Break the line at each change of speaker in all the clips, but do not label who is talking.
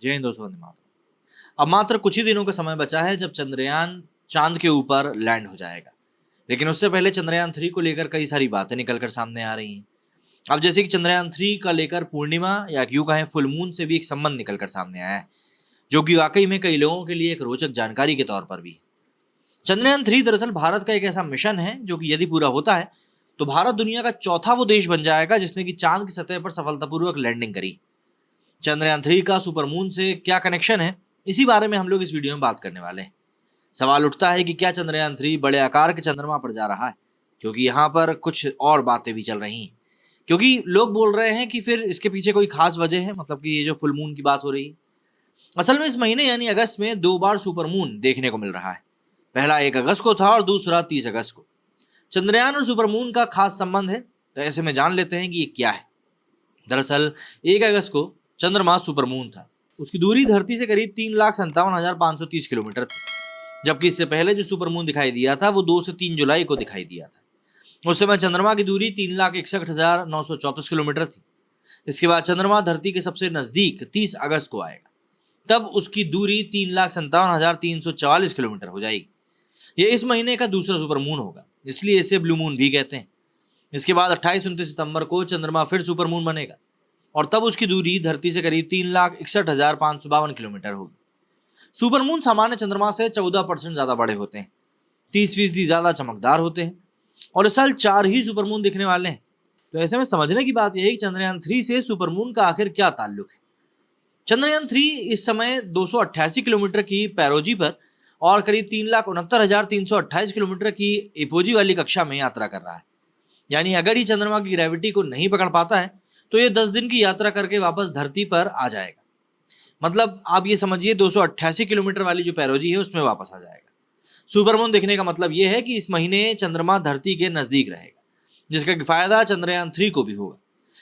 जय हिंद दोस्तों, वंदे मातरम। अब मात्र कुछ ही दिनों का समय बचा है जब चंद्रयान चांद के ऊपर लैंड हो जाएगा, लेकिन उससे पहले चंद्रयान 3 को लेकर कई सारी बातें निकलकर सामने आ रही हैं। अब जैसे कि चंद्रयान 3 का लेकर पूर्णिमा या यूं कहें फुल मून से भी एक संबंध निकलकर सामने आया है, जो कि वाकई में कई लोगों के लिए एक रोचक जानकारी के तौर पर भी है। चंद्रयान 3 दरअसल भारत का एक ऐसा मिशन है जो कि यदि पूरा होता है तो भारत दुनिया का चौथा वो देश बन जाएगा जिसने कि चांद की सतह पर सफलतापूर्वक लैंडिंग करी। चंद्रयान 3 का सुपरमून से क्या कनेक्शन है, इसी बारे में हम लोग इस वीडियो में बात करने वाले हैं। सवाल उठता है कि क्या चंद्रयान 3 बड़े आकार के चंद्रमा पर जा रहा है, क्योंकि यहाँ पर कुछ और बातें भी चल रही हैं। क्योंकि लोग बोल रहे हैं कि फिर इसके पीछे कोई खास वजह है, मतलब कि ये जो फुल मून की बात हो रही है। असल में इस महीने यानी अगस्त में 2 बार सुपरमून देखने को मिल रहा है। पहला 1 अगस्त को था और दूसरा 30 अगस्त को। चंद्रयान और सुपरमून का खास संबंध है, तो ऐसे में जान लेते हैं कि ये क्या है। दरअसल 1 अगस्त को चंद्रमा सुपरमून था। उसकी दूरी धरती से करीब 3,57,530 किलोमीटर थी, जबकि इससे पहले जो सुपरमून दिखाई दिया था वो 2 से 3 जुलाई को दिखाई दिया था। उस समय चंद्रमा की दूरी 3,61,934 किलोमीटर थी। इसके बाद चंद्रमा धरती के सबसे नजदीक 30 अगस्त को आएगा, तब उसकी दूरी 3,57,344 किलोमीटर हो जाएगी। ये इस महीने का दूसरा सुपरमून होगा, इसलिए इसे ब्लू मून भी कहते हैं। इसके बाद 28-29 सितंबर को चंद्रमा फिर सुपरमून बनेगा और तब उसकी दूरी धरती से करीब 3,61,552 किलोमीटर होगी। सुपरमून सामान्य चंद्रमा से 14% ज्यादा बड़े होते हैं, 30% ज्यादा चमकदार होते हैं और इस साल 4 ही सुपरमून दिखने वाले हैं। तो ऐसे में समझने की बात यह है कि चंद्रयान 3 से सुपरमून का आखिर क्या ताल्लुक है। चंद्रयान 3 इस समय 288 किलोमीटर की पैरोजी पर और करीब 3,69,328 किलोमीटर की एपोजी वाली कक्षा में यात्रा कर रहा है। यानी अगर ये चंद्रमा की ग्रेविटी को नहीं पकड़ पाता है तो ये 10 दिन की यात्रा करके वापस धरती पर आ जाएगा। मतलब आप ये समझिए 288 किलोमीटर वाली जो पैरोजी है उसमें वापस आ जाएगा। सुपरमून देखने का मतलब ये है कि इस महीने चंद्रमा धरती के नजदीक रहेगा, जिसका फायदा चंद्रयान 3 को भी होगा।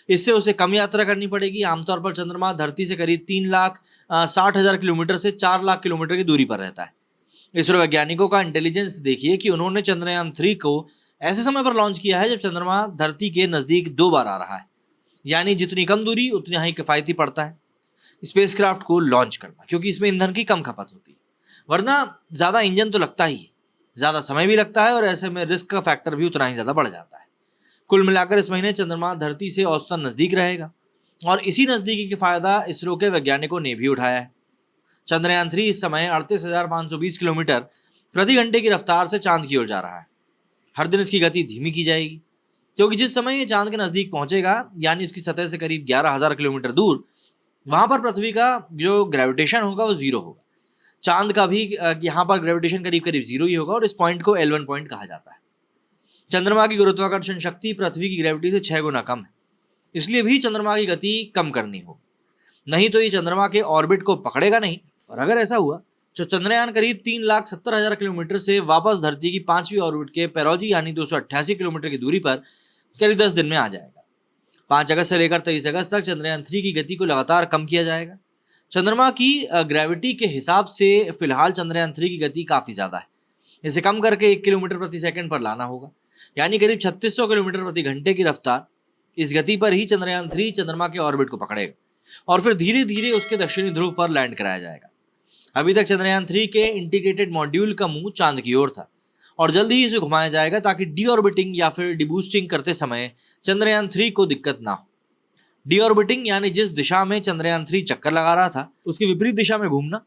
इससे उसे कम यात्रा करनी पड़ेगी। आमतौर पर चंद्रमा धरती से करीब 3,60,000 किलोमीटर से 4 लाख किलोमीटर की दूरी पर रहता है। इसरो वैज्ञानिकों का इंटेलिजेंस देखिए कि उन्होंने चंद्रयान 3 को ऐसे समय पर लॉन्च किया है जब चंद्रमा धरती के नजदीक 2 बार आ रहा है। यानी जितनी कम दूरी उतनी ही किफायती पड़ता है स्पेसक्राफ्ट को लॉन्च करना, क्योंकि इसमें ईंधन की कम खपत होती है। वरना ज्यादा इंजन तो लगता ही, ज्यादा समय भी लगता है और ऐसे में रिस्क का फैक्टर भी उतना ही ज्यादा बढ़ जाता है। कुल मिलाकर इस महीने चंद्रमा धरती से औसतन नजदीक रहेगा और इसी नजदीकी का फायदा इसरो के वैज्ञानिकों ने भी उठाया है। चंद्रयान 3 इस समय 38,520 किलोमीटर प्रति घंटे की रफ्तार से चांद की ओर जा रहा है। हर दिन इसकी गति धीमी की जाएगी, क्योंकि जिस समय ये चांद के नजदीक पहुंचेगा यानी उसकी सतह से करीब 11,000 किलोमीटर दूर, वहां पर पृथ्वी का जो ग्रेविटेशन होगा वो जीरो होगा। चांद का भी यहाँ पर ग्रेविटेशन करीब करीब जीरो ही होगा और इस पॉइंट को L1 पॉइंट कहा जाता है। चंद्रमा की गुरुत्वाकर्षण शक्ति पृथ्वी की ग्रेविटी से 6 गुना कम है, इसलिए भी चंद्रमा की गति कम करनी होगी, नहीं तो ये चंद्रमा के ऑर्बिट को पकड़ेगा नहीं। और अगर ऐसा हुआ तो चंद्रयान करीब 3,70,000 किलोमीटर से वापस धरती की 5वीं ऑर्बिट के पेरोजी यानी 288 किलोमीटर की दूरी पर करीब 10 दिन में आ जाएगा। 5 अगस्त से लेकर 23 अगस्त तक चंद्रयान 3 की गति को लगातार कम किया जाएगा। चंद्रमा की ग्रेविटी के हिसाब से फिलहाल चंद्रयान 3 की गति काफी ज्यादा है, इसे कम करके 1 किलोमीटर प्रति सेकंड पर लाना होगा, यानी करीब 3600 किलोमीटर प्रति घंटे की रफ्तार। इस गति पर ही चंद्रयान 3 चंद्रमा के ऑर्बिट को पकड़ेगा और फिर धीरे धीरे उसके दक्षिणी ध्रुव पर लैंड कराया जाएगा। अभी तक चंद्रयान 3 के इंटीग्रेटेड मॉड्यूल का मुंह चांद की ओर था और जल्द ही इसे घुमाया जाएगा ताकि डीऑर्बिटिंग या फिर डिबूस्टिंग करते समय चंद्रयान 3 को दिक्कत ना हो। डीऑर्बिटिंग यानी जिस दिशा में चंद्रयान 3 चक्कर लगा रहा था उसकी विपरीत दिशा में घूमना,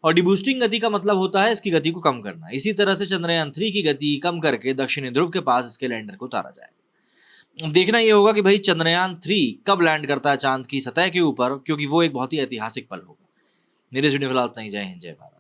और डिबूस्टिंग गति का मतलब होता है इसकी गति को कम करना। इसी तरह से चंद्रयान 3 की गति कम करके दक्षिणी ध्रुव के पास इसके लैंडर को उतारा जाएगा। देखना यह होगा कि भाई चंद्रयान 3 कब लैंड करता है चांद की सतह के ऊपर, क्योंकि वो एक बहुत ही ऐतिहासिक पल होगा। मेरे वीडियो फिलहाल इतना ही। जय हिंद, जय भारत।